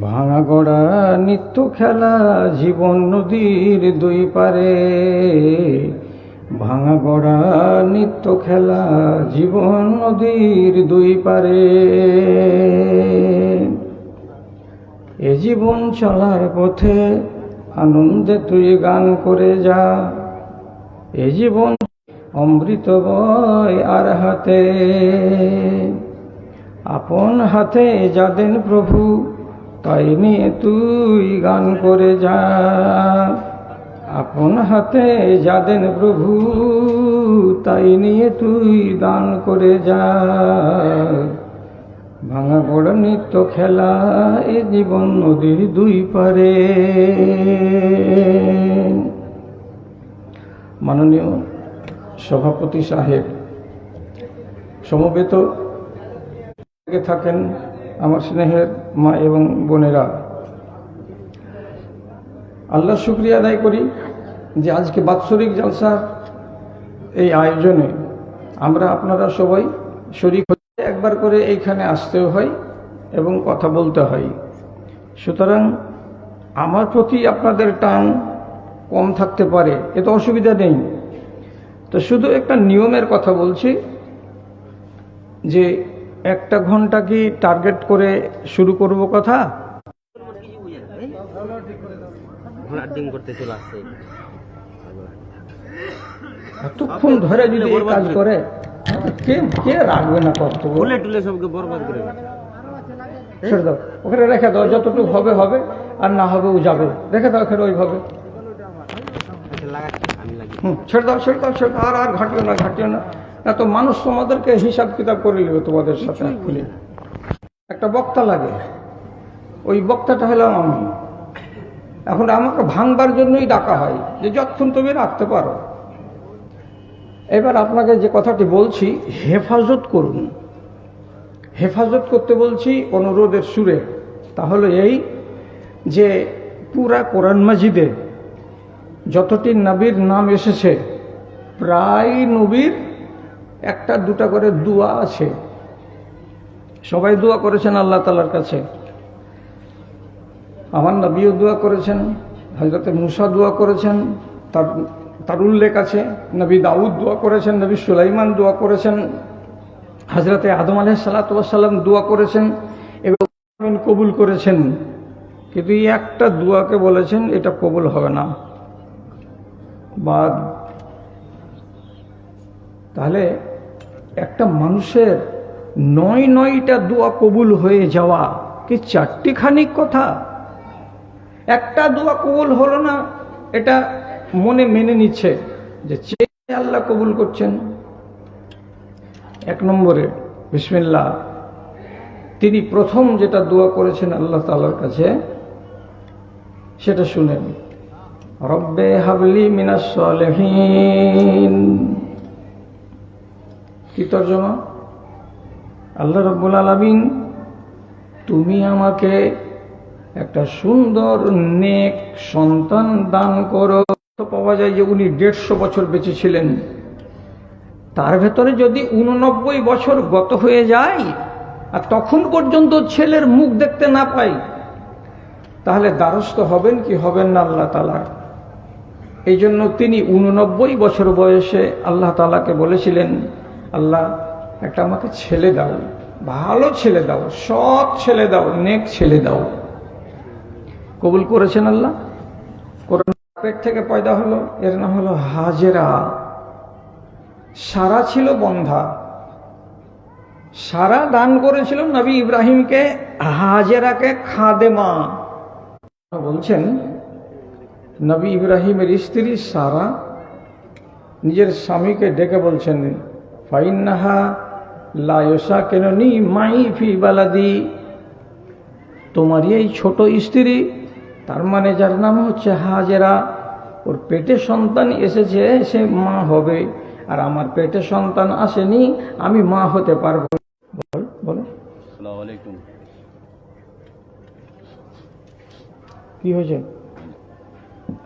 ভাঙা গড়া নিত্য খেলা জীবন নদীর দুই পারে। ভাঙা গড়া নিত্য খেলা জীবন নদীর দুই পারে। এ জীবন চলার পথে আনন্দে তুই গান করে যা। এ জীবন অমৃত বয় আর হাতে, আপন হাতে যা দেন প্রভু তাই নিয়ে তুই গান করে যা। আপন হাতে যা দেন প্রভু তাই নিয়ে তুই দান করে যা। ভাঙা গড়া নিত্য খেলা এ জীবন নদীর দুই পারে। মাননীয় সভাপতি সাহেব, সমবেত থাকেন আমার স্নেহের মা এবং বোনেরা, আল্লাহর শুকরিয়া আদায় করি যে আজকে বাৎসরিক জলসার এই আয়োজনে আমরা আপনারা সবাই শরীক হতে একবার করে এইখানে আসতেও হয় এবং কথা বলতে হয়। সুতরাং আমার প্রতি আপনাদের টান কম থাকতে পারে, এ তো অসুবিধা নেই। তো শুধু একটা নিয়মের কথা বলছি যে 1 ঘন্টা কি টার্গেট করে শুরু করব কথা। এতক্ষণ ধরে যদি এই কাজ করে কে রাখবে না কত ছেড়ে দাও, ওখানে রেখে দাও, যতটুকু হবে হবে আর না হবে ও যাবে, রেখে দাও ওখানে ওইভাবে। ছেড়ে দাও ছেড়ে দাও ছেড়ে দাও, আর ঘাটিও না না তো মানুষ তোমাদেরকে হিসাব কিতাব করে নেবে তোমাদের সাথে খুলে। একটা বক্তা লাগে, ওই বক্তাটা হলাম আমি। এখন আমাকে ভাঙবার জন্যই ডাকা হয় যে যতক্ষণ তুমি রাখতে পারো। এবার আপনাকে যে কথাটি বলছি, হেফাজত করুন। হেফাজত করতে বলছি অনুরোধের সুরে। তাহলে এই যে পুরা কোরআন মাজিদে যতটি নবীর নাম এসেছে, প্রায় নবীর 1-2টা করে দোয়া আছে। সবাই দোয়া করেছেন আল্লাহ তাআলার কাছে। আমার নবীও দোয়া করেছেন, হযরত মুসা দোয়া করেছেন, তার উল্লেখ আছে। নবী দাউদ দোয়া করেছেন, নবী সুলাইমান দোয়া করেছেন, হযরত আদম আলাইহিস সালাতু ওয়াস সালাম দোয়া করেছেন এবং কবুল করেছেন। কিন্তু এই একটা দোয়াকে বলেছেন এটা কবুল হবে না বাদ। তাহলে একটা মানুষের 9টা দোয়া কবুল হয়ে যাওয়া কি 4টি কথা? একটা দোয়া কবুল হলো না, এটা মনে মেনে নিচ্ছে যে চেয়ে আল্লাহ কবুল করছেন। 1 নম্বরে বিসমিল্লাহ, তিনি প্রথম যেটা দোয়া করেছেন আল্লাহ তাআলার কাছে সেটা শুনেন। রব্বে হাবলি মিনাস সালিহিন। কি তর্জমা? আল্লাহ রাব্বুল আলামিন তুমি আমাকে একটা সুন্দর নেক সন্তান দান করো। তো পাওয়া যায় যে উনি 150 বছর বেঁচে ছিলেন। তার ভেতরে যদি 89 বছর গত হয়ে যায় আর তখন পর্যন্ত ছেলের মুখ দেখতে না পাই, তাহলে দ্বারস্থ হবেন কি হবেন না আল্লাহ তাআলা। এই জন্য তিনি 89 বছর বয়সে আল্লাহ তাআলাকে বলেছিলেন, আল্লাহ একটা আমাকে ছেলে দাও, ভালো ছেলে দাও, সৎ ছেলে দাও, নেক ছেলে দাও। কবুল করেছেন আল্লাহ। কোরআন পেট থেকে পয়দা হলো, এর নাম হলো হাজেরা। সারা ছিল বন্ধা। সারা দান করেছিল নবী ইব্রাহিমকে, হাজেরাকে খাদেমা বলছেন। নবী ইব্রাহিমের স্ত্রী সারা নিজের স্বামীকে ডেকে বলছেন, ফাইন্নাহা লা ইউসাকিনুনি মাই ফি বালাদি। তোমারই এই ছোট স্ত্রী, তার মানে যার নাম হচ্ছে হাজেরা, ওর পেটে সন্তান এসেছে, সে মা হবে, আর আমার পেটে সন্তান আসেনি, আমি মা হতে পারবো। বলো আসসালামু আলাইকুম। কি হয়েছে?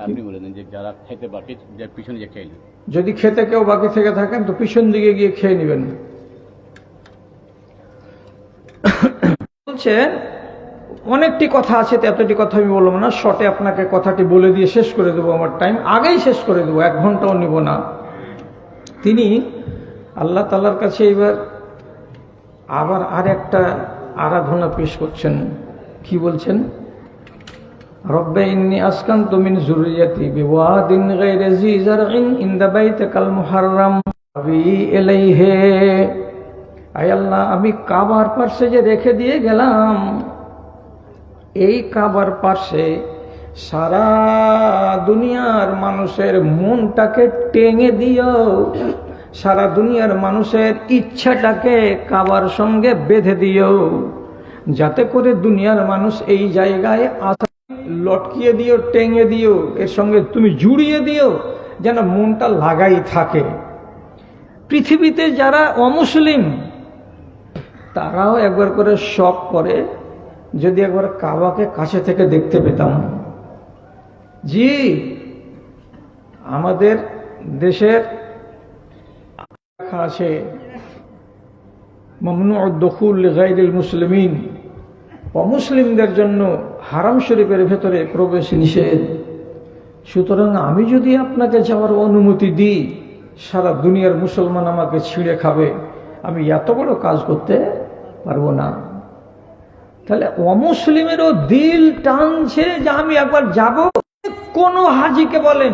আপনি বলেন যে যারা খেতে বাকি, যে পিছনে যে খেয়ে, যদি খেতে কেউ বাকি থেকে থাকেন তো পিছন দিকে গিয়ে খেয়ে নেবেন। বলছেন অনেকটি কথা আছে, তো এতটি কথা আমি বলবো না, শর্টে আপনাকে কথাটি বলে দিয়ে শেষ করে দেবো, আমার টাইম আগেই শেষ করে দেবো, 1 ঘন্টাও নিব না। তিনি আল্লাহ তাআলার কাছে এবার আবার আরেকটা আরাধনা পেশ করছেন। কি বলছেন? রব্বে ইন্নী আসকানতু মিন যুররিয়াতি বিওয়াদিন গায়রি জি জারইন ইনদা বাইতিকাল মুহাররাম আবি ইলাইহি। আয় আল্লাহ, আমি কাবার পাশে যে রেখে দিয়ে গেলাম, এই কাবার পাশে সারা দুনিয়ার মানুষের মনটাকে টেঙে দিও, সারা দুনিয়ার মানুষের ইচ্ছাটাকে কাবার সঙ্গে বেঁধে দিও, যাতে করে দুনিয়ার মানুষ এই জায়গায় আসা লটকিয়ে দিও, টেঙে দিও, এর সঙ্গে তুমি জুড়িয়ে দিও, যেন মনটা লাগাই থাকে। পৃথিবীতে যারা অমুসলিম তারাও একবার করে শখ করে যদি একবার কাবাকে কাছে থেকে দেখতে পেতাম। জি, আমাদের দেশের লেখা আছে মামনুউ দুখুল লিগাইরিল মুসলিমিন, অমুসলিমদের জন্য হারাম শরীফের ভেতরে প্রবেশ নিষেধ। সুতরাং আমি যদি আপনাকে যাওয়ার অনুমতি দিই, সারা দুনিয়ার মুসলমান আমাকে ছিঁড়ে খাবে, আমি এত বড় কাজ করতে পারবো না। তাহলে অমুসলিমেরও দিল টানছে যে আমি একবার যাব। কোন হাজিকে বলেন,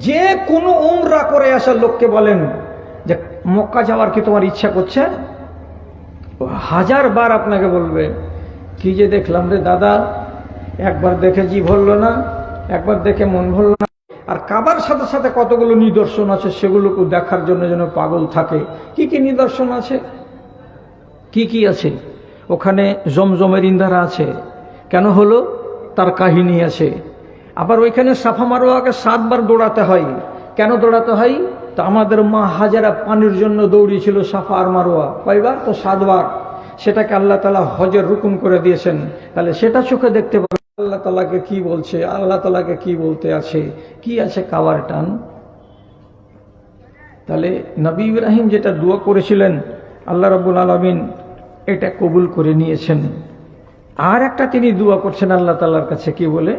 যে কোনো উমরা করে আসা লোককে বলেন যে মক্কা যাওয়ার কি তোমার ইচ্ছা করছে, 1000 বার আপনাকে বলবে কি যে দেখলাম রে দাদা, একবার দেখে জি ভরলো না, একবার দেখে মন ভরলো না। আর কাবার সাথে সাথে কতগুলো নিদর্শন আছে, সেগুলোকে দেখার জন্য যেন পাগল থাকে। কি কি নিদর্শন আছে? কি কি আছে? ওখানে জমজমের ইন্দারা আছে, কেন হলো তার কাহিনী আছে। আবার ওইখানে সাফা মারওয়াকে 7 বার দৌড়াতে হয়, কেন দৌড়াতে হয়? তো আমাদের মা হাজারা পানির জন্য দৌড়িয়েছিল সাফা আর মারওয়া, কয়বার? তো 7 বার। সেটাকে আল্লাহ তাআলা হজের রুকুন করে দিয়েছেন। তাহলে সেটা চোখে দেখতে পাবে আল্লাহ তাআলাকে কি বলছে, আল্লাহ তাআলাকে কি বলতে আছে, কি আছে কাবার টান। তাহলে নবী ইব্রাহিম যেটা দোয়া করেছিলেন, আল্লাহ রাব্বুল আলামিন এটা কবুল করে নিয়েছেন। আর একটা তিনি দোয়া করছেন আল্লাহ তাআলার কাছে, কি বলে?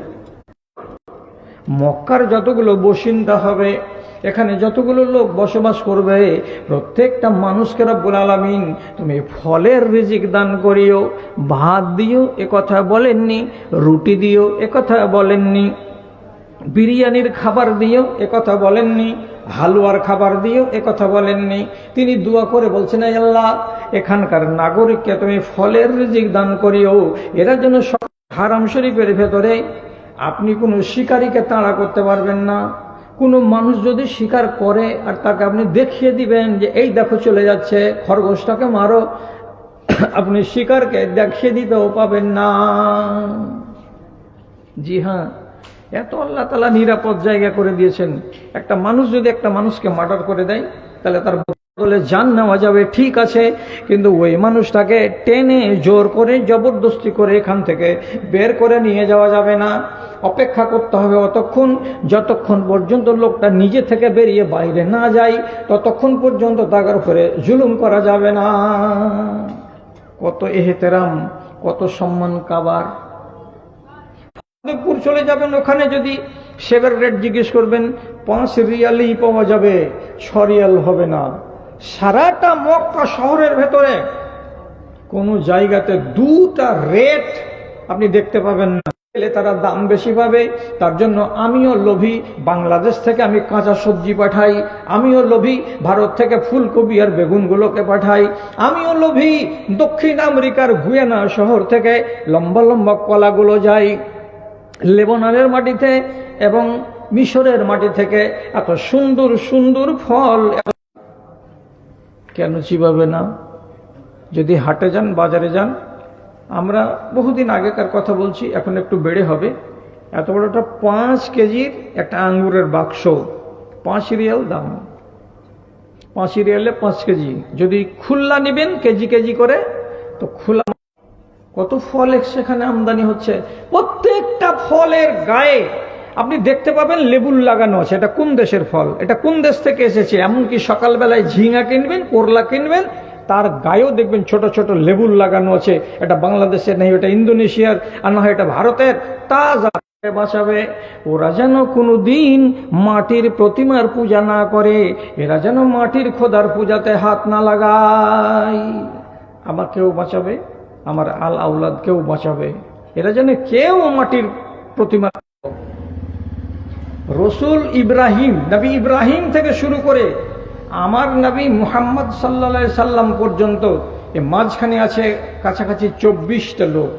মক্কার যতগুলো বাসিন্দা হবে, এখানে যতগুলো লোক বসবাস করবে, প্রত্যেকটা মানুষকে রব্বুল আলামিন তুমি ফলের রিজিক দান করিও। ভাত দিও এ কথা বলেননি, রুটি দিও এ কথা বলেননি, বিরিয়ানির খাবার দিও এ কথা বলেননি, হালুয়ার খাবার দিও এ কথা বলেননি। তিনি দোয়া করে বলছেন, আয় আল্লাহ, এখানকার নাগরিককে তুমি ফলের রিজিক দান করিও। এরা যেন হারাম শরীফের ভেতরে আপনি কোনো শিকারীকে তাড়া করতে পারবেন না। কোনো মানুষ যদি শিকার করে আর তাকে আপনি দেখিয়ে দিবেন যে এই দেখো চলে যাচ্ছে, খরগোশটাকে মারো, আপনি শিকারকে দেখিয়ে দিতেও পাবেন না। জি হ্যাঁ, এত আল্লাহ তাআলা নিরাপদ জায়গা করে দিয়েছেন। একটা মানুষ যদি একটা মানুষকে মার্ডার করে দেয়, তাহলে তার বলে জান নেওয়া যাবে, ঠিক আছে, কিন্তু ওই মানুষটাকে টেনে জোর করে জবরদস্তি করে এখান থেকে বের করে নিয়ে যাওয়া যাবে না। অপেক্ষা করতে হবে অতক্ষণ, যতক্ষণ পর্যন্ত লোকটা নিজে থেকে বেরিয়ে বাইরে না যায়, ততক্ষণ পর্যন্ত তার উপরে জুলুম করা যাবে না। কত এহতেরাম, কত সম্মান কাবার। ফতেপুর চলে যাবেন, ওখানে যদি সেবের রেট জিজ্ঞেস করবেন, 5 রিয়ালই পাওয়া যাবে, 6 রিয়াল হবে না। সারাটা মক্কা শহরের ভেতরে কোনো জায়গাতে 2টা রেট আপনি দেখতে পাবেন না। তারা দাম বেশি পাবে, তার জন্য আমিও লোভী। বাংলাদেশ থেকে আমি কাঁচা সবজি পাঠাই, আমিও লোভী। ভারত থেকে ফুলকপি আর বেগুনগুলোকে পাঠাই, আমিও লোভী। দক্ষিণ আমেরিকার গুয়ানা শহর থেকে লম্বা লম্বা কলাগুলো যায়। লেবাননের মাটিতে এবং মিশরের মাটি থেকে এত সুন্দর সুন্দর ফল কেন চিবাবে না? যদি হাটে যান, বাজারে যান, আমরা বহুদিন আগেকার কথা বলছি, এখন একটু বেড়ে হবে। এত বড়টা 5 কেজির একটা আঙ্গুরের বাক্স, 5 রিয়াল দাম। 5 রিয়ালে 5 কেজি। যদি খুল্লা নেবেন কেজি কেজি করে, তো খোলা কত ফল সেখানে আমদানি হচ্ছে। প্রত্যেকটা ফলের গায়ে আপনি দেখতে পাবেন লেবুল লাগানো আছে, এটা কোন দেশের ফল, এটা কোন দেশ থেকে এসেছে। এমনকি সকালবেলায় ঝিঙা কিনবেন, করলা কিনবেন, তার গায়েও দেখবেন ছোট ছোট লেবুল লাগানো আছে। এটা বাংলাদেশের নেই, এটা ইন্দোনেশিয়ার, আর না হয় এটা ভারতের। তাজা বাঁচাবে। ওরা যেন কোনোদিন মাটির প্রতিমার পূজা না করে, এরা যেন মাটির খোদার পূজাতে হাত না লাগায়। আমাকেও বাঁচাবে, আমার আল আউলাদকেও বাঁচাবে। এরা যেন কেউ মাটির প্রতিমা। রসুল ইব্রাহিম, নবী ইব্রাহিম থেকে শুরু করে আমার নবী মুহাম্মদ সাল্লাল্লাহু আলাইহি সাল্লাম পর্যন্ত এ মাঝখানে আছে কাছাকাছি 24টা লোক।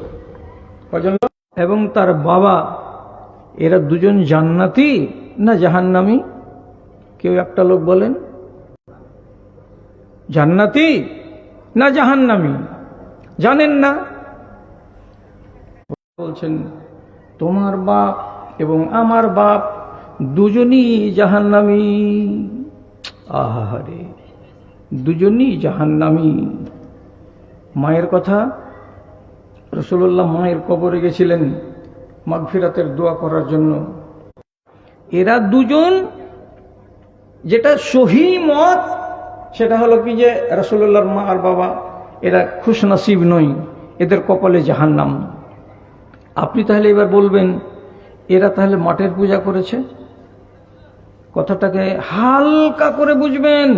কজন লোক? এবং তার বাবা, এরা দুজন জান্নাতি না জাহান্নামী? কেউ একটা লোক বলেন, জান্নাতি না জাহান্নামী? জানেন না? বলছেন তোমার বাপ এবং আমার বাপ দুজনই জাহান্নামী। আহারে, দুজনই জাহান্নামী। মায়ের কথা, রাসূলুল্লাহ মায়ের কবরে গেছিলেন মাগফিরাতের দোয়া করার জন্য। এরা দুজন, যেটা সহি মত সেটা হলো কি যে রাসূলুল্লাহর মা আর বাবা এরা খুশনসিব নয়, এদের কপালে জাহান্নাম। আপনি তাহলে এবার বলবেন এরা তাহলে মাটির পূজা করেছে? কথাটাকে হালকা করে বুঝবেন।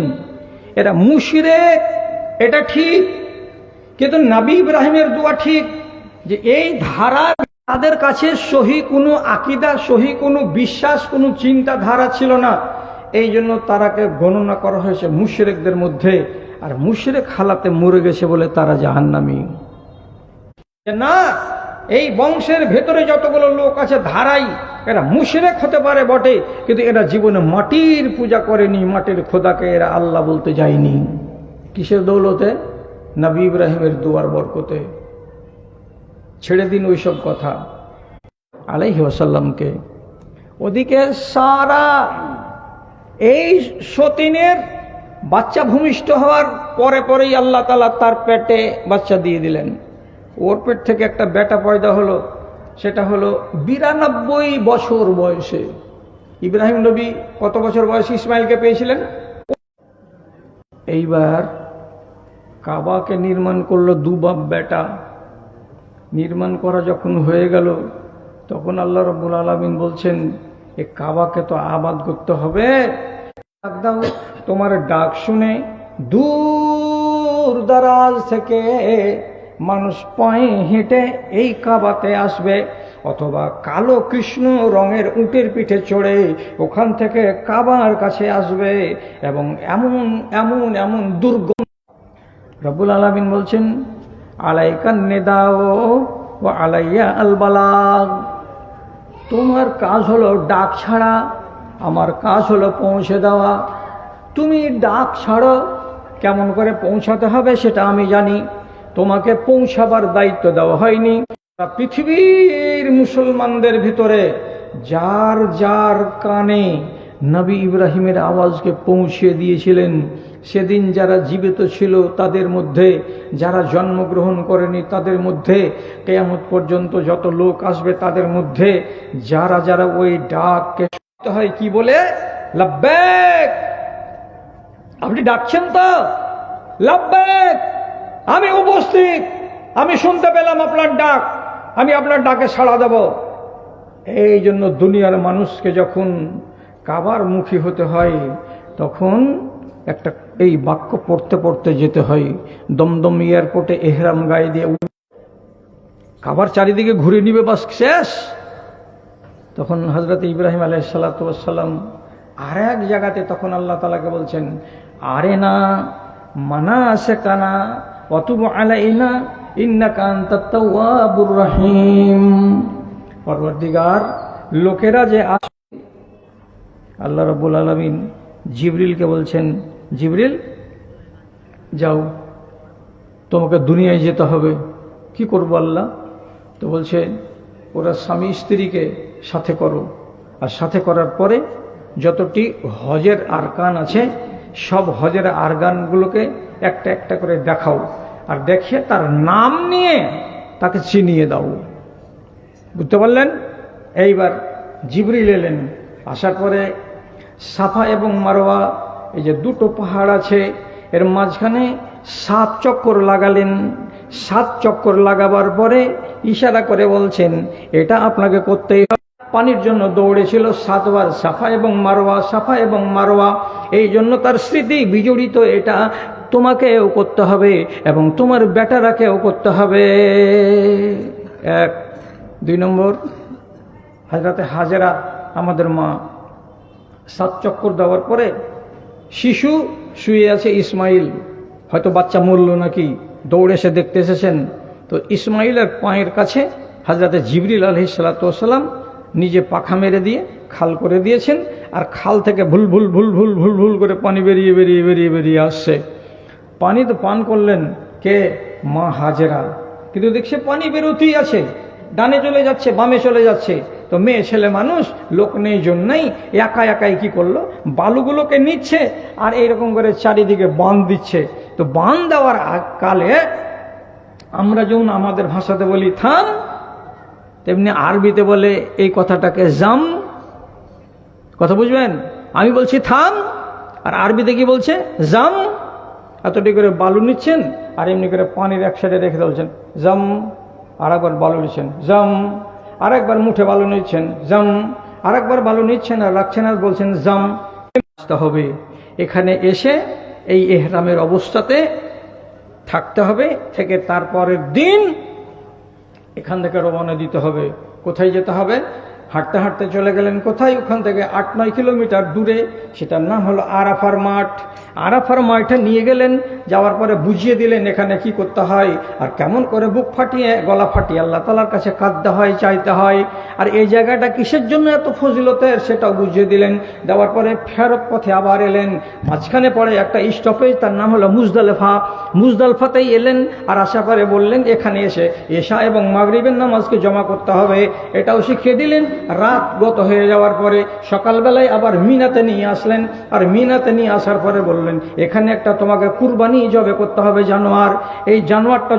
এরা মুশরিক, এটা ঠিক, কিন্তু নবী ইব্রাহিমের দোয়া ঠিক যে এই ধারা তাদের কাছে সহি কোনো আকীদা, সহি কোনো বিশ্বাস, কোনো চিন্তাধারা ছিল না। এই জন্য তারাকে গণনা করা হয়েছে মুশরিকদের মধ্যে, আর মুশরিক হালাতে মরে গেছে বলে তারা জাহান্নামী। না, এই বংশের ভেতরে যতগুলো লোক আছে ধারাই, এরা মুশরিক হতে পারে বটে, কিন্তু এরা জীবনে মাটির পূজা করেনি, মাটির খোদাকে এরা আল্লাহ বলতে যায়নি। কিসের দৌলতে? নবী ইব্রাহিমের দোয়ার বরকতে। ছেড়ে দিন ওইসব কথা আলাইহি ওয়াসাল্লামকে। ওদিকে সারা এই সতীনের বাচ্চা ভূমিষ্ঠ হওয়ার পরে পরেই আল্লাহ তাআলা তার পেটে বাচ্চা দিয়ে দিলেন। ওর পেট থেকে একটা বেটা পয়দা হলো, সেটা হলো 92 বছর বয়সে। ইব্রাহিম নবী কত বছর বয়সে ইসমাইলকে পেয়েছিলেন? এইবার কাবাকে নির্মাণ করলো দু বাপ বেটা। নির্মাণ করা যখন হয়ে গেল তখন আল্লাহ রাব্বুল আলামিন বলছেন এ কাবাকে তো আবাদ করতে হবে। ডাক দাও। তোমার ডাক শুনে দূর দারাজ থেকে মানুষ পায়ে হেঁটে এই কাবাতে আসবে, অথবা কালো কৃষ্ণ রঙের উটের পিঠে চড়ে ওখান থেকে কাবার কাছে আসবে, এবং এমন এমন এমন দুর্গম। রব্বুল আলামিন বলছেন আলাইকান নিদাও ওয়া আলাইয়া আল বালাগ। তোমার কাজ হলো ডাক ছাড়া, আমার কাজ হলো পৌঁছে দেওয়া। তুমি ডাক ছাড়ো, কেমন করে পৌঁছাতে হবে সেটা আমি জানি, তোমাকে পৌঁছাবার দায়িত্ব দেওয়া হয়নি। পৃথিবীর মুসলমানদের ভিতরে যার যার কানে নবী ইব্রাহিমের আওয়াজকে পৌঁছে দিয়েছিলেন, সেদিন যারা জীবিত ছিল তাদের মধ্যে, যারা জন্মগ্রহণ করেনি তাদের মধ্যে, কিয়ামত পর্যন্ত যত লোক আসবে তাদের মধ্যে যারা যারা ওই ডাককে শুনতে হয় কি বলে, লাব্বাইক। আপনি ডাকছেন তো, লাব্বাইক, আমি উপস্থিত, আমি শুনতে পেলাম আপনার ডাক, আমি আপনার ডাকে সাড়া দেব। এই জন্য দুনিয়ার মানুষকে যখন কাবার মুখী হতে হয় তখন একটা এই বাক্য পড়তে পড়তে যেতে হয়। দমদম এয়ারপোর্টে এহরাম গায়ে দিয়ে কাবার চারিদিকে ঘুরে নিবে, বাস শেষ। তখন হযরত ইব্রাহিম আলাইহিস সালাতু ওয়াস সালাম আর এক জায়গাতে তখন আল্লাহ তাআলাকে বলছেন আরেনা মানাসিকানা ওয়া তুব আলাইনা ইন্নাকা আনতাত তাওয়াবুর রহিম। পরওয়ারদিগার, লোকেরা যে আল্লাহ রাব্বুল আলামিন জিবরিলকে বলছেন, জিবরিল যাও, তোমাকে দুনিয়ায় যেতে হবে। কি করবো আল্লাহ? তো বলছে ওরা স্বামী স্ত্রীকে সাথে করো, আর সাথে করার পরে যতটি হজের আরকান আছে সব হজের আরকানগুলোকে একটা একটা করে দেখাও, আর দেখিয়ে তার নাম নিয়ে তাকে চিনিয়ে দাও। বুঝতে পারলেন? এইবার জিবরিল এলেন, আসার পরে সাফা এবং মারওয়া, এই যে দুটো পাহাড় আছে, এর মাঝখানে 7 চক্কর লাগালেন। 7 চক্কর লাগাবার পরে ইশারা করে বলছেন, এটা আপনাকে করতেই হবে। পানির জন্য দৌড়েছিল 7 বার সাফা এবং মারওয়া, সাফা এবং মারওয়া। এই জন্য তার স্মৃতি বিজড়িত, এটা তোমাকেও করতে হবে এবং তোমার বেটারাকেও করতে হবে। 1। 2 নম্বর, হযরতে হাজেরা আমাদের মা 7 চক্কর দেওয়ার পরে শিশু শুয়ে আছে ইসমাইল, হয়তো বাচ্চা মরল নাকি, দৌড়ে এসে দেখতে এসেছেন। তো ইসমাইলের পায়ের কাছে হযরতে জিবরিল আলাইহিস সালাতু ওয়াস সালাম নিজে পাখা মেরে দিয়ে খাল করে দিয়েছেন, আর খাল থেকে ভুল ভুল ভুল ভুল ভুল ভুল করে পানি বেরিয়ে বেরিয়ে বেরিয়ে বেরিয়ে আসছে। পানি তো পান করলেন কে? মা হাজেরা। কিন্তু দেখছে পানি বেরোতেই আছে, ডানে চলে যাচ্ছে, বামে চলে যাচ্ছে। তো মেয়ে ছেলে মানুষ, লোক নেই জন্যই একা একাই কি করলো, বালুগুলোকে নিচ্ছে আর এইরকম করে চারিদিকে বাঁধ দিচ্ছে। তো বাঁধ দেওয়ার কালে আমরা যেমন আমাদের ভাষাতে বলি থাম, তেমনি আরবিতে বলে এই কথাটাকে জাম। কথা বুঝবেন? আমি বলছি থাম, আর আরবিতে কি বলছে? জাম। এতটি করে বালু নিচ্ছেন আর এমনি করে পানির এক সাইডে রেখে বলছেন জাম। আর একবার বালু নিচ্ছেন, জাম। আর একবার মুঠে বালু নিচ্ছেন, জাম। আর একবার বালু নিচ্ছেন আর রাখছেন আর বলছেন জাম। আসতে হবে, এখানে এসে এই ইহরামের অবস্থাতে থাকতে হবে, থেকে তারপরের দিন এখান থেকে রওনা দিতে হবে। কোথায় যেতে হবে? হাঁটতে হাঁটতে চলে গেলেন কোথায়? ওখান থেকে 8-9 কিলোমিটার দূরে, সেটার নাম হলো আরাফার মাঠ। আরাফার মাঠে নিয়ে গেলেন, যাওয়ার পরে বুঝিয়ে দিলেন এখানে কি করতে হয় আর কেমন করে বুক ফাটিয়ে গলা ফাটিয়ে আল্লাহ তাআলার কাছে কাঁদতে হয়, চাইতে হয়, আর এই জায়গাটা কিসের জন্য এত ফজিলতের সেটাও বুঝিয়ে দিলেন। দেওয়ার পরে ফেরত পথে আবার এলেন, মাঝখানে পড়ে একটা স্টপেজ, তার নাম হলো মুজদালিফা। মুজদালিফাতেই এলেন আর আশা করে বললেন এখানে এসে এশা এবং মাগরিবের নামাজকে জমা করতে হবে, এটাও শিখিয়ে দিলেন। রাত গত হয়ে যাওয়ার পরে সকালবেলায় আবার মিনাতে নিয়ে আসলেন, আর মিনাতে নিয়ে আসার পরে বললেন এখানে একটা তোমাকে কুরবানি জবে করতে হবে, জানোয়ার। এই জানোয়ারটা